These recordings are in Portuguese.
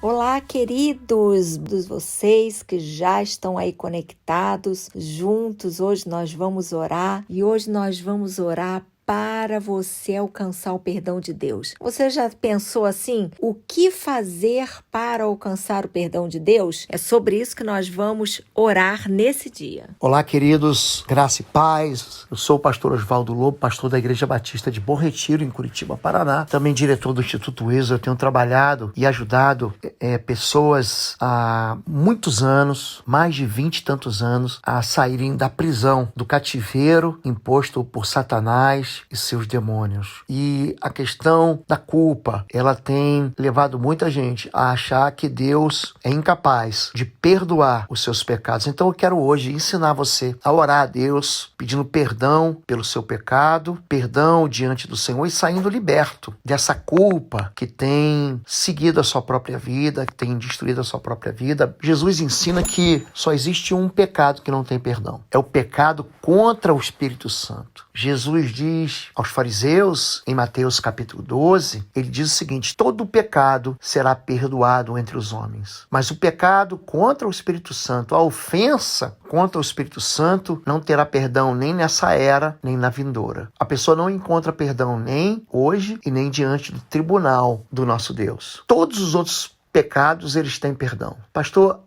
Olá, queridos, vocês que já estão aí conectados, juntos. Hoje nós vamos orar e hoje nós vamos orar para você alcançar o perdão de Deus. Você já pensou assim? O que fazer para alcançar o perdão de Deus? É sobre isso que nós vamos orar nesse dia. Olá, queridos, graça e paz. Eu sou o pastor Oswaldo Lobo, pastor da Igreja Batista de Bom Retiro, em Curitiba, Paraná. Também diretor do Instituto ESO. Eu tenho trabalhado e ajudado pessoas há muitos anos, mais de 20 e tantos anos, a saírem da prisão, do cativeiro imposto por Satanás e seus demônios. E a questão da culpa, ela tem levado muita gente a achar que Deus é incapaz de perdoar os seus pecados. Então eu quero hoje ensinar você a orar a Deus, pedindo perdão pelo seu pecado, perdão diante do Senhor e saindo liberto dessa culpa que tem seguido a sua própria vida, que tem destruído a sua própria vida. Jesus ensina que só existe um pecado que não tem perdão. É o pecado contra o Espírito Santo. Jesus diz aos fariseus, em Mateus capítulo 12, ele diz o seguinte: todo pecado será perdoado entre os homens, mas o pecado contra o Espírito Santo, a ofensa contra o Espírito Santo, não terá perdão nem nessa era, nem na vindoura. A pessoa não encontra perdão nem hoje e nem diante do tribunal do nosso Deus. Todos os outros pecados, eles têm perdão. Pastor,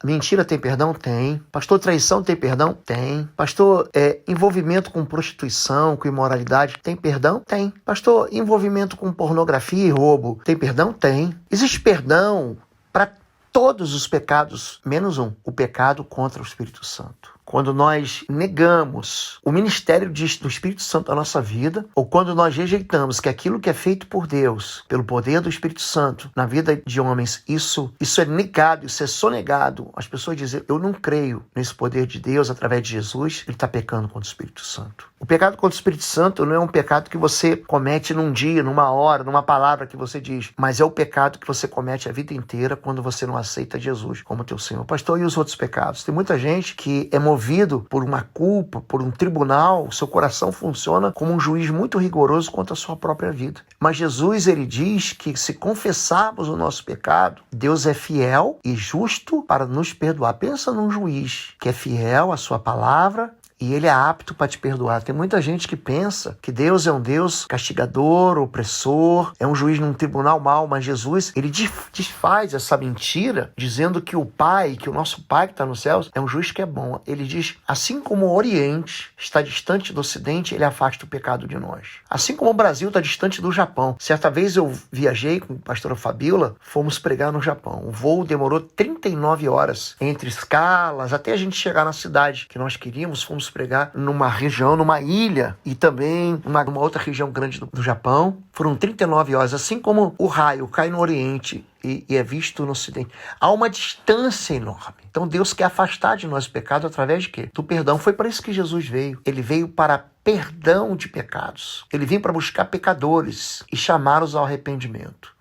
mentira tem perdão? Tem. Pastor, traição tem perdão? Tem. Pastor, envolvimento com prostituição, com imoralidade, tem perdão? Tem. Pastor, envolvimento com pornografia e roubo, tem perdão? Tem. Existe perdão para todos os pecados, menos um, o pecado contra o Espírito Santo. Quando nós negamos o ministério do Espírito Santo na nossa vida, ou quando nós rejeitamos que aquilo que é feito por Deus, pelo poder do Espírito Santo na vida de homens, isso é negado, isso é sonegado. As pessoas dizem: eu não creio nesse poder de Deus através de Jesus, ele está pecando contra o Espírito Santo. O pecado contra o Espírito Santo não é um pecado que você comete num dia, numa hora, numa palavra que você diz, mas é o pecado que você comete a vida inteira quando você não aceita Jesus como teu Senhor. Pastor, e os outros pecados? Tem muita gente que é movido por uma culpa, por um tribunal, seu coração funciona como um juiz muito rigoroso contra a sua própria vida. Mas Jesus, ele diz que se confessarmos o nosso pecado, Deus é fiel e justo para nos perdoar. Pensa num juiz que é fiel à sua palavra e ele é apto para te perdoar. Tem muita gente que pensa que Deus é um Deus castigador, opressor, é um juiz num tribunal mau, mas Jesus, ele desfaz essa mentira, dizendo que o Pai, que o nosso Pai que está nos céus, é um juiz que é bom. Ele diz: assim como o Oriente está distante do Ocidente, ele afasta o pecado de nós. Assim como o Brasil está distante do Japão. Certa vez eu viajei com a pastora Fabíola, fomos pregar no Japão. O voo demorou 39 horas, entre escalas, até a gente chegar na cidade que nós queríamos. Fomos pregar numa região, numa ilha e também numa outra região grande do Japão. Foram 39 horas, assim como o raio cai no Oriente e é visto no Ocidente. Há uma distância enorme. Então Deus quer afastar de nós o pecado através de quê? Do perdão. Foi para isso que Jesus veio. Ele veio para perdão de pecados. Ele veio para buscar pecadores e chamá-los ao arrependimento.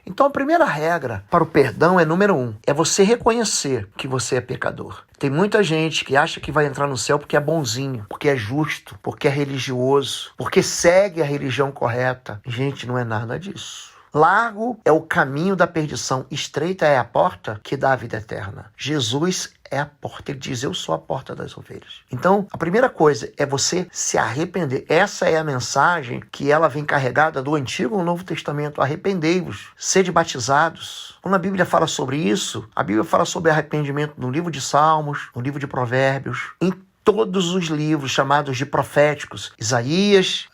Então a primeira regra para o perdão é número 1, é você reconhecer que você é pecador. Tem muita gente que acha que vai entrar no céu porque é bonzinho, porque é justo, porque é religioso, porque segue a religião correta. Gente, não é nada disso. Largo é o caminho da perdição, estreita é a porta que dá a vida eterna. Jesus é a porta. Ele diz: eu sou a porta das ovelhas. Então, a primeira coisa é você se arrepender. Essa é a mensagem que ela vem carregada do Antigo ao Novo Testamento. Arrependei-vos, sede batizados. Quando a Bíblia fala sobre isso, a Bíblia fala sobre arrependimento no livro de Salmos, no livro de Provérbios, em todos os livros chamados de proféticos, Isaías,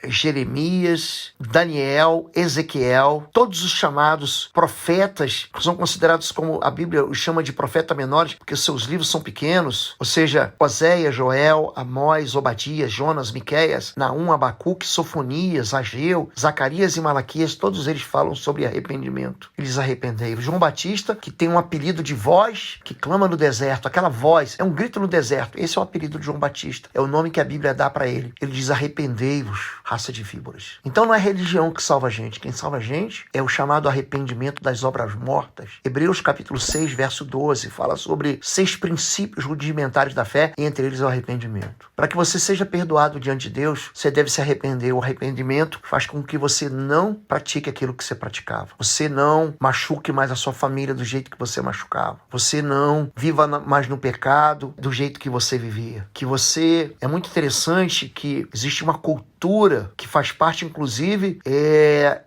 Jeremias, Daniel, Ezequiel, todos os chamados profetas são considerados, como a Bíblia os chama de profeta menores, porque seus livros são pequenos, ou seja, Oséias, Joel, Amós, Obadias, Jonas, Miqueias, Naum, Abacuque, Sofonias, Ageu, Zacarias e Malaquias, todos eles falam sobre arrependimento. Eles arrependei-vos. João Batista, que tem um apelido de voz que clama no deserto, aquela voz, é um grito no deserto, esse é o apelido preferido de João Batista. É o nome que a Bíblia dá para ele. Ele diz: arrependei-vos, raça de víboras. Então não é religião que salva a gente. Quem salva a gente é o chamado arrependimento das obras mortas. Hebreus capítulo 6, verso 12, fala sobre 6 princípios rudimentares da fé, e entre eles é o arrependimento. Para que você seja perdoado diante de Deus, você deve se arrepender. O arrependimento faz com que você não pratique aquilo que você praticava. Você não machuque mais a sua família do jeito que você machucava. Você não viva mais no pecado do jeito que você vivia. Que você... É muito interessante que existe uma cultura que faz parte, inclusive,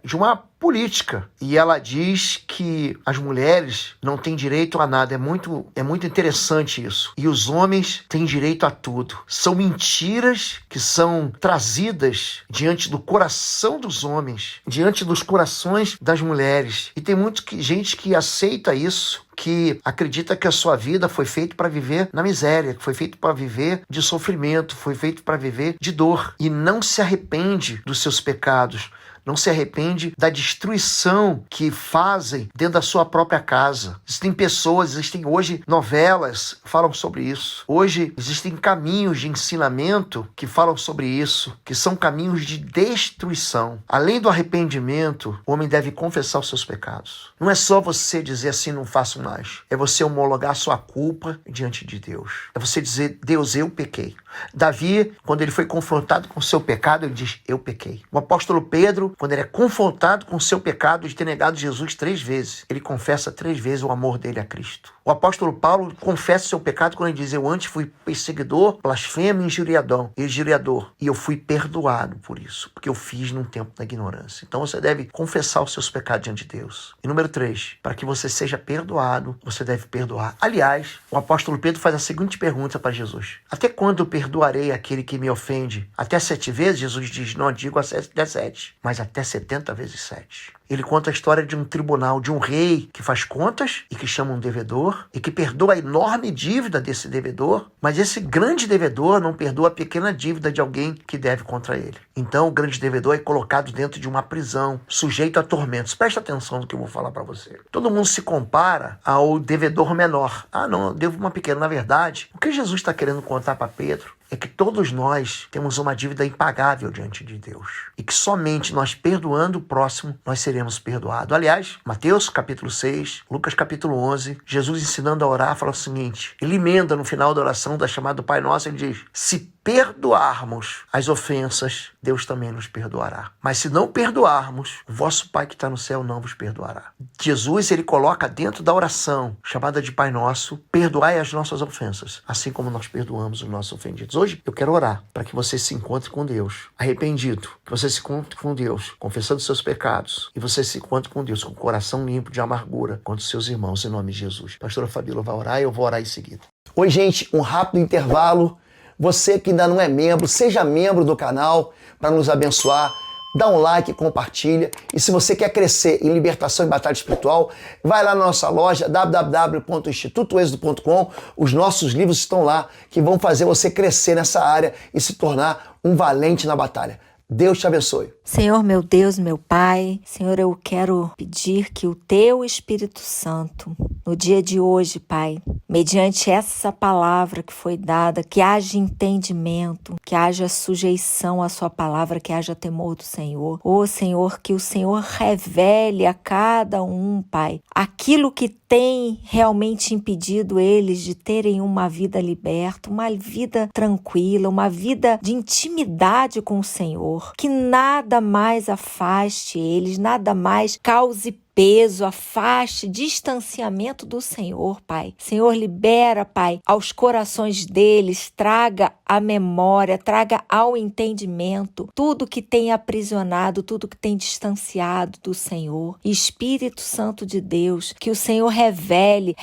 de uma política. E ela diz que as mulheres não têm direito a nada. É muito interessante isso. E os homens têm direito a tudo. São mentiras que são trazidas diante do coração dos homens, diante dos corações das mulheres. E tem gente que aceita isso, que acredita que a sua vida foi feita para viver na miséria, que foi feita para viver de sofrimento, foi feita para viver de dor. E não se arrepende dos seus pecados, não se arrepende da destruição que fazem dentro da sua própria casa. Existem hoje novelas que falam sobre isso. Hoje existem caminhos de ensinamento que falam sobre isso, que são caminhos de destruição. Além do arrependimento, o homem deve confessar os seus pecados. Não é só você dizer assim, não faço mais. É você homologar a sua culpa diante de Deus. É você dizer: Deus, eu pequei. Davi, quando ele foi confrontado com o seu pecado, ele diz: eu pequei. O apóstolo Pedro, quando ele é confrontado com o seu pecado de ter negado Jesus 3 vezes, ele confessa 3 vezes o amor dele a Cristo. O apóstolo Paulo confessa o seu pecado quando ele diz: eu antes fui perseguidor, blasfemo e injuriador, e eu fui perdoado por isso, porque eu fiz num tempo da ignorância. Então você deve confessar os seus pecados diante de Deus. E número 3, para que você seja perdoado, você deve perdoar. Aliás, o apóstolo Pedro faz a seguinte pergunta para Jesus: até quando perdoarei aquele que me ofende? Até 7 vezes? Jesus diz: não digo até 7, mas até 70 vezes 7. Ele conta a história de um tribunal, de um rei que faz contas e que chama um devedor e que perdoa a enorme dívida desse devedor, mas esse grande devedor não perdoa a pequena dívida de alguém que deve contra ele. Então o grande devedor é colocado dentro de uma prisão, sujeito a tormentos. Presta atenção no que eu vou falar para você. Todo mundo se compara ao devedor menor. Ah, não, eu devo uma pequena. Na verdade, o que Jesus está querendo contar para Pedro é que todos nós temos uma dívida impagável diante de Deus. E que somente nós perdoando o próximo, nós seremos perdoados. Aliás, Mateus capítulo 6, Lucas capítulo 11, Jesus ensinando a orar, fala o seguinte: ele emenda no final da oração da chamada do Pai Nosso, ele diz: se perdoarmos as ofensas, Deus também nos perdoará. Mas se não perdoarmos, o vosso Pai que está no céu não vos perdoará. Jesus, ele coloca dentro da oração, chamada de Pai Nosso: perdoai as nossas ofensas, assim como nós perdoamos os nossos ofendidos. Hoje eu quero orar para que você se encontre com Deus arrependido, que você se encontre com Deus confessando seus pecados, e você se encontre com Deus com o coração limpo de amargura contra os seus irmãos, em nome de Jesus. Pastora Fabíola vai orar e eu vou orar em seguida. Oi, gente, um rápido intervalo. Você que ainda não é membro, seja membro do canal para nos abençoar. Dá um like, compartilha. E se você quer crescer em libertação e batalha espiritual, vai lá na nossa loja www.institutoexodo.com. Os nossos livros estão lá que vão fazer você crescer nessa área e se tornar um valente na batalha. Deus te abençoe. Senhor, meu Deus, meu Pai, Senhor, eu quero pedir que o Teu Espírito Santo, no dia de hoje, Pai, mediante essa palavra que foi dada, que haja entendimento, que haja sujeição à Sua palavra, que haja temor do Senhor. Ô Senhor, que o Senhor revele a cada um, Pai, aquilo que tem realmente impedido eles de terem uma vida liberta, uma vida tranquila, uma vida de intimidade com o Senhor. Que nada mais afaste eles, nada mais cause peso, afaste, distanciamento do Senhor, Pai. Senhor, libera, Pai, aos corações deles, traga a memória, traga ao entendimento tudo que tem aprisionado, tudo que tem distanciado do Senhor. Espírito Santo de Deus, que o Senhor revele,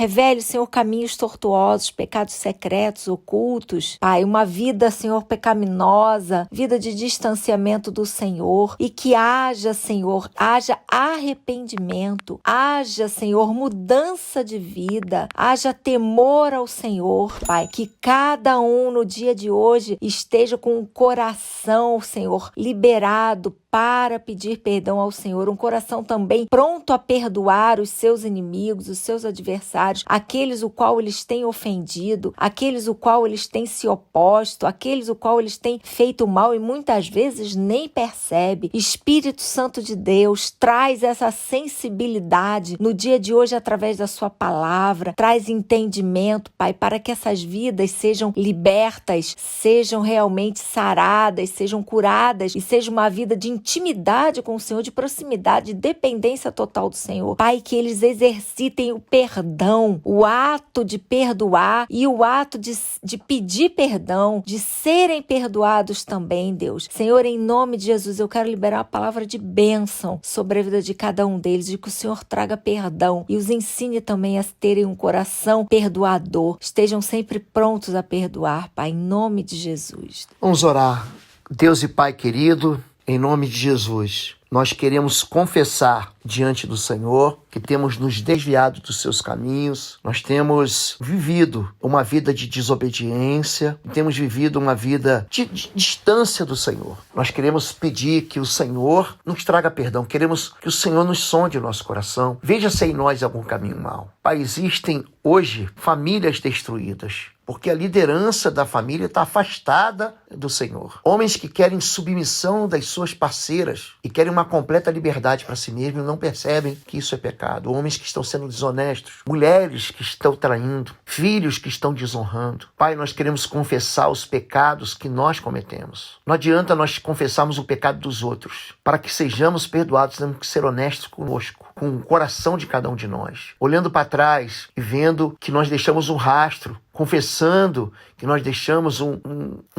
Senhor, caminhos tortuosos, pecados secretos, ocultos, Pai, uma vida, Senhor, pecaminosa, vida de distanciamento do Senhor, e que haja, Senhor, haja arrependimento, arrependimento, haja, Senhor, mudança de vida, haja temor ao Senhor, Pai, que cada um no dia de hoje esteja com o coração, Senhor, liberado para pedir perdão ao Senhor, um coração também pronto a perdoar os seus inimigos, os seus adversários, aqueles o qual eles têm ofendido, aqueles o qual eles têm se oposto, aqueles o qual eles têm feito mal e muitas vezes nem percebe. Espírito Santo de Deus, traz essa sensibilidade no dia de hoje através da sua palavra, traz entendimento, Pai, para que essas vidas sejam libertas, sejam realmente saradas, sejam curadas e seja uma vida de intimidade com o Senhor, de proximidade, de dependência total do Senhor. Pai, que eles exercitem o perdão, o ato de perdoar e o ato de pedir perdão, de serem perdoados também, Deus. Senhor, em nome de Jesus, eu quero liberar a palavra de bênção sobre a vida de cada um deles, de que o Senhor traga perdão e os ensine também a terem um coração perdoador. Estejam sempre prontos a perdoar, Pai, em nome de Jesus. Vamos orar. Deus e Pai querido, em nome de Jesus, nós queremos confessar diante do Senhor que temos nos desviado dos seus caminhos, nós temos vivido uma vida de desobediência, temos vivido uma vida de distância do Senhor. Nós queremos pedir que o Senhor nos traga perdão, queremos que o Senhor nos sonde o nosso coração, veja se em nós algum caminho mau. Pai, existem hoje famílias destruídas, porque a liderança da família está afastada do Senhor. Homens que querem submissão das suas parceiras e querem uma completa liberdade para si mesmos e não percebem que isso é pecado. Homens que estão sendo desonestos, mulheres que estão traindo, filhos que estão desonrando. Pai, nós queremos confessar os pecados que nós cometemos. Não adianta nós confessarmos o pecado dos outros. Para que sejamos perdoados, temos que ser honestos conosco, com o coração de cada um de nós. Olhando para trás e vendo que nós deixamos um rastro, confessando que nós deixamos um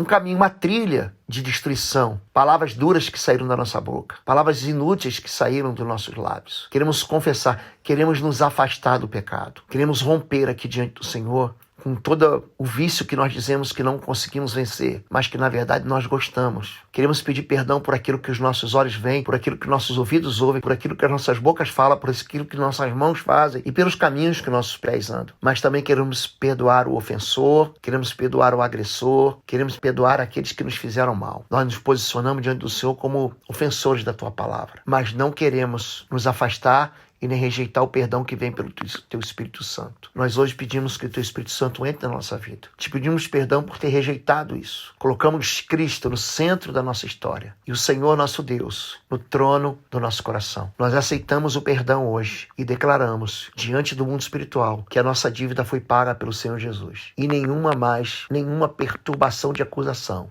caminho, uma trilha de destruição. Palavras duras que saíram da nossa boca. Palavras inúteis que saíram dos nossos lábios. Queremos confessar, queremos nos afastar do pecado. Queremos romper aqui diante do Senhor com todo o vício que nós dizemos que não conseguimos vencer, mas que na verdade nós gostamos. Queremos pedir perdão por aquilo que os nossos olhos veem, por aquilo que nossos ouvidos ouvem, por aquilo que as nossas bocas falam, por aquilo que nossas mãos fazem e pelos caminhos que nossos pés andam. Mas também queremos perdoar o ofensor, queremos perdoar o agressor, queremos perdoar aqueles que nos fizeram mal. Nós nos posicionamos diante do Senhor como ofensores da Tua palavra, mas não queremos nos afastar e nem rejeitar o perdão que vem pelo Teu Espírito Santo. Nós hoje pedimos que o Teu Espírito Santo entre na nossa vida. Te pedimos perdão por ter rejeitado isso. Colocamos Cristo no centro da nossa história e o Senhor, nosso Deus, no trono do nosso coração. Nós aceitamos o perdão hoje e declaramos diante do mundo espiritual que a nossa dívida foi paga pelo Senhor Jesus. E nenhuma perturbação de acusação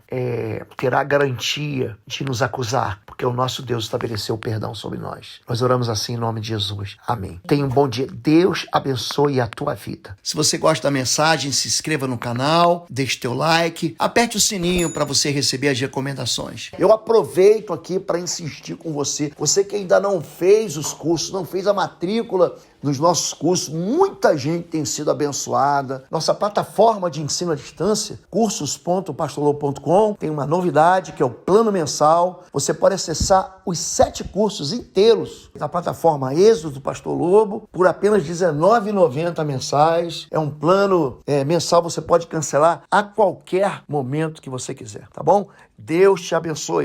terá garantia de nos acusar, porque o nosso Deus estabeleceu o perdão sobre nós. Nós oramos assim em nome de Jesus. Amém. Tenha um bom dia. Deus abençoe a tua vida. Se você gosta da mensagem, se inscreva no canal, deixe teu like, aperte o sininho para você receber as recomendações. Eu aproveito aqui para insistir com você. Você que ainda não fez os cursos, não fez a matrícula nos nossos cursos, muita gente tem sido abençoada. Nossa plataforma de ensino à distância, cursos.pastorlobo.com, tem uma novidade que é o plano mensal. Você pode acessar os 7 cursos inteiros da plataforma Êxodo do Pastor Lobo por apenas R$19,90 mensais. É um plano mensal, você pode cancelar a qualquer momento que você quiser, tá bom? Deus te abençoe.